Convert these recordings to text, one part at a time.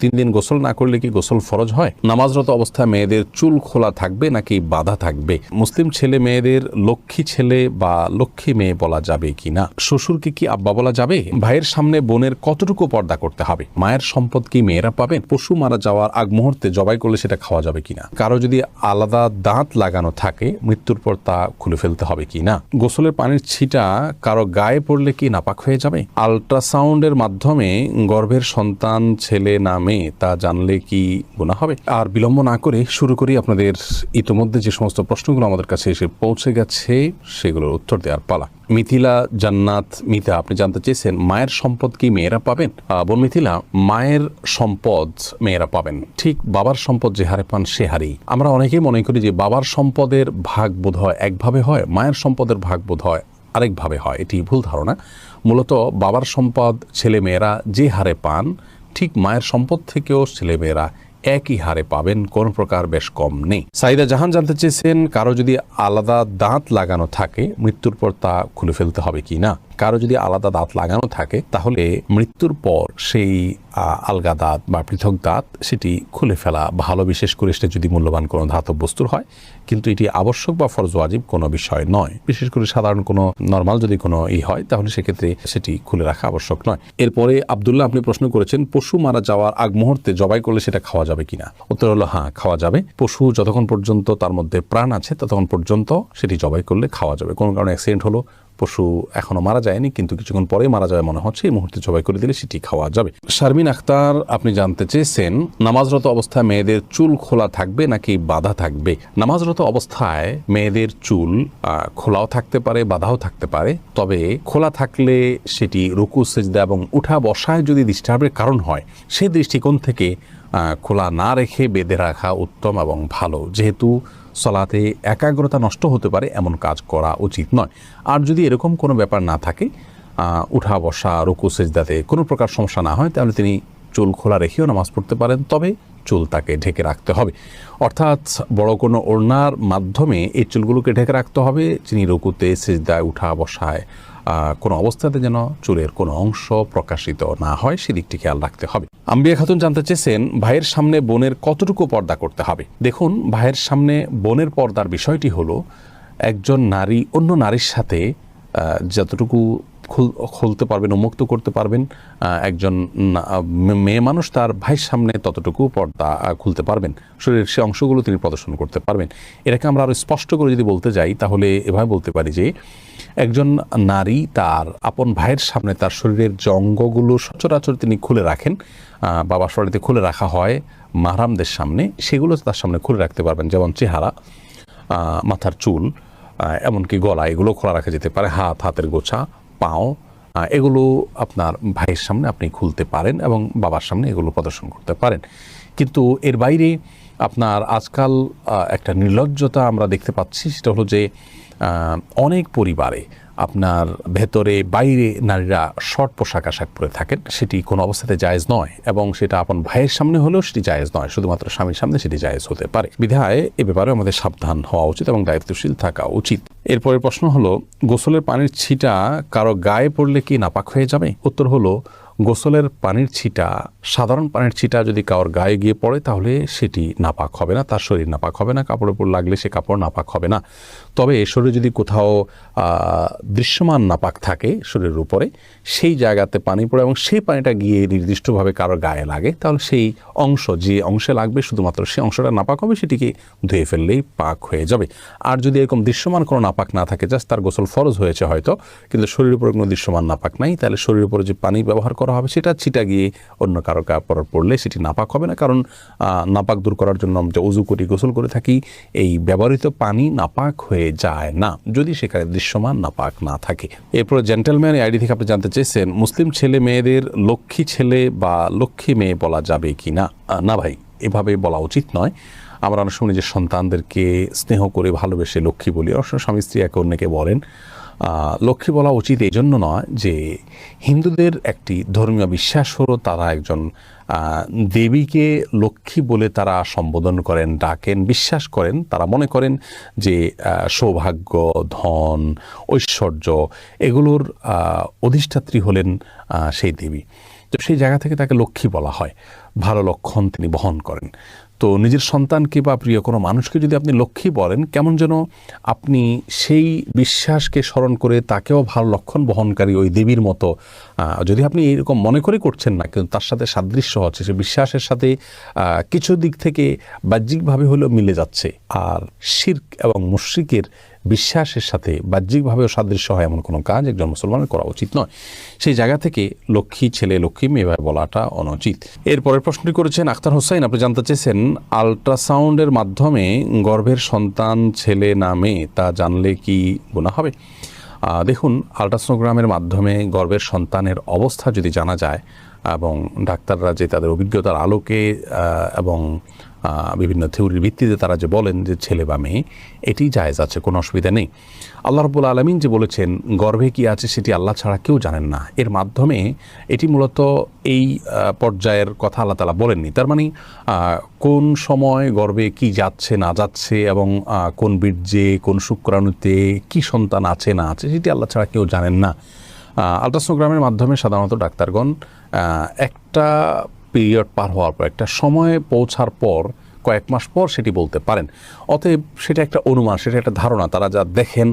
3 দিন গোসল না করলে কি গোসল ফরজ হয়? নামাজরত অবস্থায় মেয়েদের চুল খোলা থাকবে নাকি বাঁধা থাকবে? মুসলিম ছেলে মেয়েদের লক্ষ্মী ছেলে বা লক্ষ্মী মেয়ে বলা যাবে কিনা? শ্বশুরকে কি আব্বা বলা যাবে? ভাইয়ের সামনে বোনের কতটুকু পর্দা করতে হবে? মায়ের সম্পদ কি মেয়েরা পাবেন? পশু মারা যাওয়ার আগ মুহূর্তে জবাই করলে সেটা খাওয়া যাবে কিনা? কারো যদি আলাদা দাঁত লাগানো থাকে মৃত্যুর পর তা খুলে ফেলতে হবে কিনা? গোসলের পানির ছিটা কারো গায়ে পড়লে কি নাপাক হয়ে যাবে? আল্ট্রাসাউন্ডের মাধ্যমে গর্ভের সন্তান ছেলে না মেয়ে তা জানলে কি গুনাহ হবে? আর বিলম্ব না করে শুরু করি। আপনাদের ইতোমধ্যে যে সমস্ত প্রশ্নগুলো আমাদের কাছে এসে পৌঁছে গেছে সেগুলোর উত্তর দেওয়ার পালা। মিথিলা জান্নাত মিতা আপনি জানতে চেয়েছেন মায়ের সম্পদ কি মেয়েরা পাবেন? বোন মিথিলা, মায়ের সম্পদ মেয়েরা পাবেন, ঠিক বাবার সম্পদ যে হারে পান সে হারেই। আমরা অনেকেই মনে করি যে বাবার সম্পদের ভাগ বোধ হয় একভাবে হয়, মায়ের সম্পদের ভাগ বোধ হয় আরেকভাবে হয়। এটি ভুল ধারণা। মূলত বাবার সম্পদ ছেলে মেয়েরা যে হারে পান ঠিক মায়ের সম্পদ থেকেও ছেলেমেয়েরা একই হারে পাবেন, কোন প্রকার বেশ কম নেই। সাইদা জাহান জানতে চেয়েছেন কারো যদি আলাদা দাঁত লাগানো থাকে মৃত্যুর পর তা খুলে ফেলতে হবে কি না? কারো যদি আলাদা দাঁত লাগানো থাকে তাহলে মৃত্যুর পর সেই আলগা দাঁত বা পৃথক দাঁত সেটি খুলে ফেলা ভালো, বিশেষ করে সেটা যদি মূল্যবান কোনো ধাতব বস্তুর হয়। কিন্তু এটি আবশ্যক বা ফরজ ওয়াজিব কোনো বিষয় নয়। বিশেষ করে সাধারণ কোনো নর্মাল যদি কোনো হয় তাহলে সেক্ষেত্রে সেটি খুলে রাখা আবশ্যক নয়। এরপরে আব্দুল্লাহ আপনি প্রশ্ন করেছেন পশু মারা যাওয়ার আগ মুহূর্তে জবাই করলে সেটা খাওয়া যাবে কিনা? উত্তর হলো হ্যাঁ, খাওয়া যাবে। পশু যতক্ষণ পর্যন্ত তার মধ্যে প্রাণ আছে ততক্ষণ পর্যন্ত সেটি জবাই করলে খাওয়া যাবে। কোনো কারণে অ্যাক্সিডেন্ট হলো, পশু এখনো মারা যায়নি কিন্তু কিছুক্ষণ পরে মারা যাবে মনে হচ্ছে, এই মুহূর্তে জবাই করে দিলে সেটি খাওয়া যাবে। শারমিন আখতার আপনি জানতে চেয়েছেন নামাজরত অবস্থায় মেয়েদের চুল খোলা থাকবে নাকি বাঁধা থাকবে? নামাজরত অবস্থায় মেয়েদের চুল খোলাও থাকতে পারে, বাঁধাও থাকতে পারে। তবে খোলা থাকলে সেটি রুকু সিজদা এবং উঠা বসায় যদি ডিস্টার্বের কারণ হয় সেই দৃষ্টিকোণ থেকে খোলা না রেখে বেঁধে রাখা উত্তম এবং ভালো, যেহেতু সলাতে একাগ্রতা নষ্ট হতে পারে এমন কাজ করা উচিত নয়। আর যদি এরকম কোনো ব্যাপার না থাকে, উঠা বসা রুকু সিজদাতে কোনো প্রকার সমস্যা না হয়, তাহলে তিনি চুল খোলা রেখেও নামাজ পড়তে পারেন, তবে চুল তাকে ঢেকে রাখতে হবে। অর্থাৎ বড় কোনো ওড়নার মাধ্যমে এই চুলগুলোকে ঢেকে রাখতে হবে। যিনি রুকুতে সিজদায় উঠা বসায় কোনো অবস্থাতে যেন চুলের কোনো অংশ প্রকাশিত না হয় সেদিকটি খেয়াল রাখতে হবে। আম্বিয়া খাতুন জানতে চেয়েছেন ভাইয়ের সামনে বোনের কতটুকু পর্দা করতে হবে? দেখুন, ভাইয়ের সামনে বোনের পর্দার বিষয়টি হলো একজন নারী অন্য নারীর সাথে যতটুকু খুলতে পারবেন, উন্মুক্ত করতে পারবেন, একজন মেয়ে মানুষ তার ভাইয়ের সামনে ততটুকু পর্দা খুলতে পারবেন, শরীরের সে অংশগুলো তিনি প্রদর্শন করতে পারবেন। এটাকে আমরা আরও স্পষ্ট করে যদি বলতে যাই তাহলে এভাবে বলতে পারি যে একজন নারী তার আপন ভাইয়ের সামনে তার শরীরের যে অঙ্গগুলো সচরাচর তিনি খুলে রাখেন, বাবা শরীরে খুলে রাখা হয় মাহরামদের সামনে, সেগুলো তার সামনে খুলে রাখতে পারবেন। যেমন চেহারা, মাথার চুল, এমনকি গলা, এগুলো খোলা রাখা যেতে পারে। হাতের গোছা, পাও, এগুলো আপনার ভাইয়ের সামনে আপনি খুলতে পারেন এবং বাবার সামনে এগুলো প্রদর্শন করতে পারেন। কিন্তু এর বাইরে আপনার আজকাল একটা নির্লজ্জতা আমরা দেখতে পাচ্ছি, সেটা হলো যে অনেক পরিবারে আপনার ভেতরে বাইরে নারীরা শর্ট পোশাক আশাক পরে থাকেন, সেটি কোনো অবস্থাতে জায়েজ নয় এবং সেটা আপন ভাইয়ের সামনে হলেও সেটি জায়েজ নয়, শুধুমাত্র স্বামীর সামনে সেটি জায়েজ হতে পারে। বিধায় এ ব্যাপারে আমাদের সাবধান হওয়া উচিত এবং দায়িত্বশীল থাকা উচিত। এরপরের প্রশ্ন হলো গোসলের পানির ছিটা কারো গায়ে পড়লে কি নাপাক হয়ে যাবে? উত্তর হলো গোসলের পানির ছিটা, সাধারণ পানির ছিটা যদি কারোর গায়ে গিয়ে পড়ে তাহলে সেটি নাপাক হবে না, তার শরীর নাপাক হবে না, কাপড়ের উপর লাগলে সে কাপড় নাপাক হবে না। তবে শরীরে যদি কোথাও দৃশ্যমান নাপাক থাকে শরীরের উপরে, সেই জায়গাতে পানি পড়ে এবং সেই পানিটা গিয়ে নির্দিষ্টভাবে কারোর গায়ে লাগে, তাহলে সেই অংশ যে অংশে লাগবে শুধুমাত্র সেই অংশটা নাপাক হবে, সেটিকে ধুয়ে ফেললেই পাক হয়ে যাবে। আর যদি এরকম দৃশ্যমান কোনো নাপাক না থাকে, জাস্ট তার গোসল ফরজ হয়েছে হয়তো, কিন্তু শরীরের উপরে কোনো দৃশ্যমান নাপাক নাই, তাহলে শরীরের উপরে যে পানি ব্যবহার করা হবে সেটা ছিটা গিয়ে অন্য কারো কাপড় পড়লে সেটি নাপাক হবে না। কারণ নাপাক দূর করার জন্য আমরা উজু করি, গোসল করে থাকি, এই ব্যবহৃত পানি নাপাক হয়ে যায় না যদি সেখানে দৃশ্যমান নাপাক না থাকে। এরপর জেন্টেলম্যান আইডি থেকে আপনি জানতে চেয়েছেন মুসলিম ছেলে মেয়েদের লক্ষ্মী ছেলে বা লক্ষ্মী মেয়ে বলা যাবে কি না? না ভাই, এভাবে বলা উচিত নয়। আমরা অনেক সময় যে সন্তানদেরকে স্নেহ করে ভালোবেসে লক্ষ্মী বলি, অবশ্য স্বামী স্ত্রী একে অন্যকে বলেন। লক্ষ্মী বলা উচিত এই জন্য নয় যে হিন্দুদের একটি ধর্মীয় বিশ্বাস হলো তারা একজন দেবীকে লক্ষ্মী বলে তারা সম্বোধন করেন, ডাকেন, বিশ্বাস করেন। তারা মনে করেন যে সৌভাগ্য, ধন, ঐশ্বর্য এগুলোর অধিষ্ঠাত্রী হলেন সেই দেবী। তো সেই জায়গা থেকে তাকে লক্ষ্মী বলা হয়, ভালো লক্ষণ তিনি বহন করেন। তো নিজের সন্তানকে বা প্রিয় কোনো মানুষকে যদি আপনি লক্ষ্মী বলেন, কেমন যেন আপনি সেই বিশ্বাসকে স্মরণ করে তাকেও ভালো লক্ষণ বহনকারী ওই দেবীর মতো, যদি আপনি এরকম মনে করে করছেন না, কিন্তু তার সাথে সাদৃশ্য হচ্ছে, সে বিশ্বাসের সাথে কিছু দিক থেকে বাহ্যিকভাবে হলেও মিলে যাচ্ছে। আর শিরক এবং মুশরিকের বিশ্বাসের সাথে বাহ্যিকভাবেও সাদৃশ্য হয় এমন কোনো কাজ একজন মুসলমানের করা উচিত নয়। সেই জায়গা থেকে লক্ষ্মী ছেলে লক্ষ্মী মেয়ে বলাটা অনুচিত। এরপরের প্রশ্নটি করেছেন আখতার হোসাইন, আপনি জানতে চেয়েছেন আল্ট্রাসাউন্ডের মাধ্যমে গর্ভের সন্তান ছেলে না মেয়ে তা জানলে কি গুনাহ হবে? দেখুন, আল্ট্রাসোনোগ্রামের মাধ্যমে গর্ভের সন্তানের অবস্থা যদি জানা যায় এবং ডাক্তাররা যে তাদের অভিজ্ঞতার আলোকে এবং বিভিন্ন থিওরির ভিত্তিতে তারা যে বলেন যে ছেলে বা মেয়ে, এটি জায়েজ আছে, কোনো অসুবিধা নেই। আল্লাহ রাব্বুল আলামিন যে বলেছেন গর্ভে কি আছে সেটি আল্লাহ ছাড়া কেউ জানেন না, এর মাধ্যমে এটি মূলত এই পর্যায়ের কথা আল্লাহ তাআলা বলেননি। তার মানে কোন সময় গর্ভে কি যাচ্ছে না যাচ্ছে এবং কোন বীর্যে কোন শুক্রাণুতে কি সন্তান আছে না আছে সেটি আল্লাহ ছাড়া কেউ জানেন না। আল্ট্রাসোনোগ্রামের মাধ্যমে সাধারণত ডাক্তারগণ একটা পিরিয়ড পার হওয়ার পর, একটা সময়ে পৌঁছার পর, কয়েক মাস পর সেটি বলতে পারেন। অতএব সেটা একটা অনুমান, সেটা একটা ধারণা, তারা যা দেখেন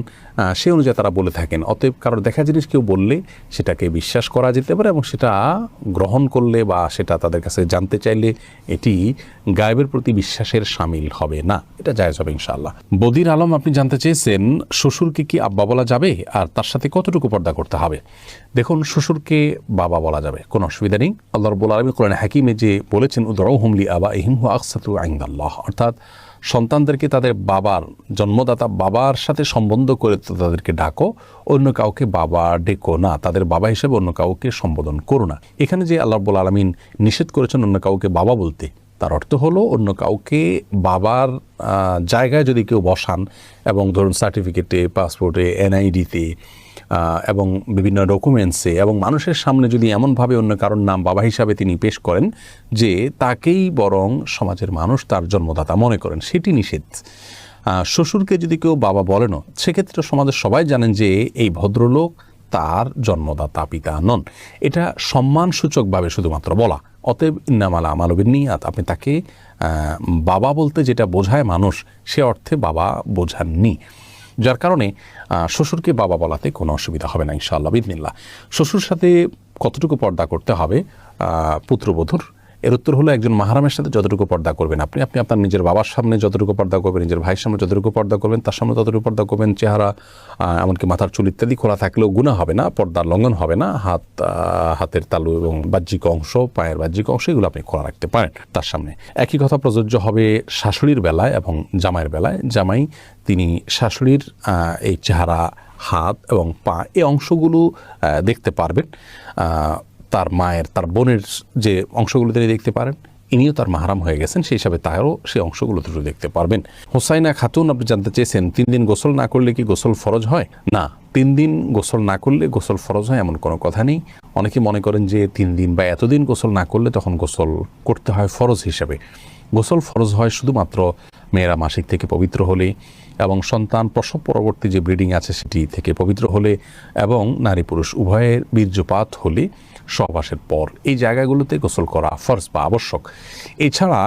সেই অনুযায়ী তারা বলে থাকেন। অতএব কারোর দেখা জিনিস কেউ বললে সেটাকে বিশ্বাস করা যেতে পারে এবং সেটা গ্রহণ করলে বা সেটা তাদের কাছে জানতে চাইলে এটি গায়েবের প্রতি বিশ্বাসের শামিল হবে না, এটা জায়েজ হবে ইনশাআল্লাহ। বদির আলম, আপনি জানতে চেয়েছেন শ্বশুরকে কি আব্বা বলা যাবে আর তার সাথে কতটুকু পর্দা করতে হবে? দেখুন, শ্বশুরকে বাবা বলা যাবে, কোনো অসুবিধা নেই। আল্লাহ রাব্বুল আলামিন কোরআনে হাকিমে যে বলেছেন উদউহুম লিআবাইহিম হুয়া আকসাতু ইনদাল্লাহ, অর্থাৎ সন্তানদেরকে তাদের বাবার, জন্মদাতা বাবার সাথে সম্বন্ধ করে তাদেরকে ডাকো, অন্য কাউকে বাবা ডেকো না, তাদের বাবা হিসেবে অন্য কাউকে সম্বোধন করো না। এখানে যে আল্লাহ রাব্বুল আলামিন নিষেধ করেছেন অন্য কাউকে বাবা বলতে, তার অর্থ হলো অন্য কাউকে বাবার জায়গায় যদি কেউ বসান এবং ধরুন সার্টিফিকেটে, পাসপোর্টে, এনআইডিতে এবং বিভিন্ন ডকুমেন্টসে এবং মানুষের সামনে যদি এমনভাবে অন্য কারোর নাম বাবা হিসাবে তিনি পেশ করেন যে তাকেই বরং সমাজের মানুষ তার জন্মদাতা মনে করেন, সেটি নিষেধ। শ্বশুরকে যদি কেউ বাবা বলেনও, সেক্ষেত্রে সমাজের সবাই জানেন যে এই ভদ্রলোক তার জন্মদাতা পিতা নন, এটা সম্মানসূচকভাবে শুধুমাত্র বলা। অতএব ইন্নামাল আমালু বিন্নিয়াত, আপনি তাকে বাবা বলতে যেটা বোঝায় মানুষ, সে অর্থে বাবা বোঝাননি, যার কারণে শ্বশুরকে বাবা বলাতে কোনো অসুবিধা হবে না ইনশাআল্লাহ বিইذনিল্লাহ। শ্বশুর সাথে কতটুকু পর্দা করতে হবে পুত্রবধূর? এর উত্তর হলো একজন মাহরামের সাথে যতটুকু পর্দা করবেন আপনি আপনার নিজের বাবার সামনে যতটুকু পর্দা করবেন, নিজের ভাইয়ের সামনে যতটুকু পর্দা করবেন, তার সামনে ততটুকু পর্দা করবেন। চেহারা এমনকি মাথার চুল ইত্যাদি খোলা থাকলেও গুনাহ হবে না, পর্দার লঙ্ঘন হবে না। হাতের তালু এবং বাহ্যিক অংশ, পায়ের বাহ্যিক অংশ, এগুলো আপনি খোলা রাখতে পারেন তার সামনে। একই কথা প্রযোজ্য হবে শাশুড়ির বেলায় এবং জামাইয়ের বেলায়। জামাই তিনি শাশুড়ির এই চেহারা, হাত এবং পা, এই অংশগুলো দেখতে পারবেন। তার মায়ের, তার বোনের যে অংশগুলো তিনি দেখতে পারেন, ইনিও তার মাহরাম হয়ে গেছেন, সেই হিসাবে তারও সেই অংশগুলো দুটো দেখতে পারবেন। হোসাইনা খাতুন, আপনি জানতে চেয়েছেন 3 দিন গোসল না করলে কি গোসল ফরজ হয়? না, 3 দিন গোসল না করলে গোসল ফরজ হয় এমন কোনো কথা নেই। অনেকে মনে করেন যে 3 দিন বা এতদিন গোসল না করলে তখন গোসল করতে হয় ফরজ হিসেবে। গোসল ফরজ হয় শুধুমাত্র মেয়েরা মাসিক থেকে পবিত্র হলে এবং সন্তান প্রসব পরবর্তী যে ব্লিডিং আছে সেটি থেকে পবিত্র হলে এবং নারী পুরুষ উভয়ের বীর্যপাত হলে সহবাসের পর, এই জায়গাগুলোতে গোসল করা ফরজ বা আবশ্যক। এছাড়া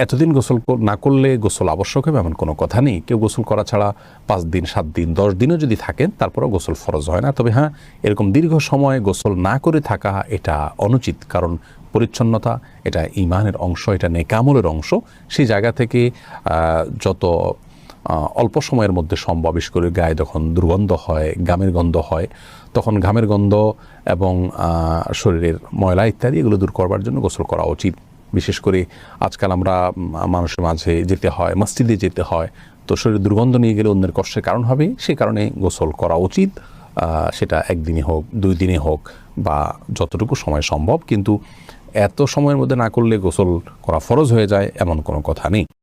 এতদিন গোসল না করলে গোসল আবশ্যক হবে এমন কোনো কথা নেই। কেউ গোসল করা ছাড়া 5 দিন, 7 দিন, 10 দিনও যদি থাকেন তারপরেও গোসল ফরজ হয় না। তবে হ্যাঁ, এরকম দীর্ঘ সময় গোসল না করে থাকা এটা অনুচিত, কারণ পরিচ্ছন্নতা এটা ঈমানের অংশ, এটা নেকামলের অংশ। সেই জায়গা থেকে যত অল্প সময়ের মধ্যে সম্ভব, বিশেষ করে গায়ে যখন দুর্গন্ধ হয়, ঘামের গন্ধ হয়, তখন ঘামের গন্ধ এবং শরীরের ময়লা ইত্যাদি এগুলো দূর করবার জন্য গোসল করা উচিত। বিশেষ করে আজকাল আমরা মানুষের মাঝে যেতে হয়, মসজিদে যেতে হয়, তো শরীরে দুর্গন্ধ নিয়ে গেলে অন্যের কষ্টের কারণ হবে, সেই কারণে গোসল করা উচিত। সেটা 1 দিনে হোক, 2 দিনে হোক বা যতটুকু সময় সম্ভব, কিন্তু এত সময়ের মধ্যে না করলে গোসল করা ফরজ হয়ে যায় এমন কোনো কথা নেই।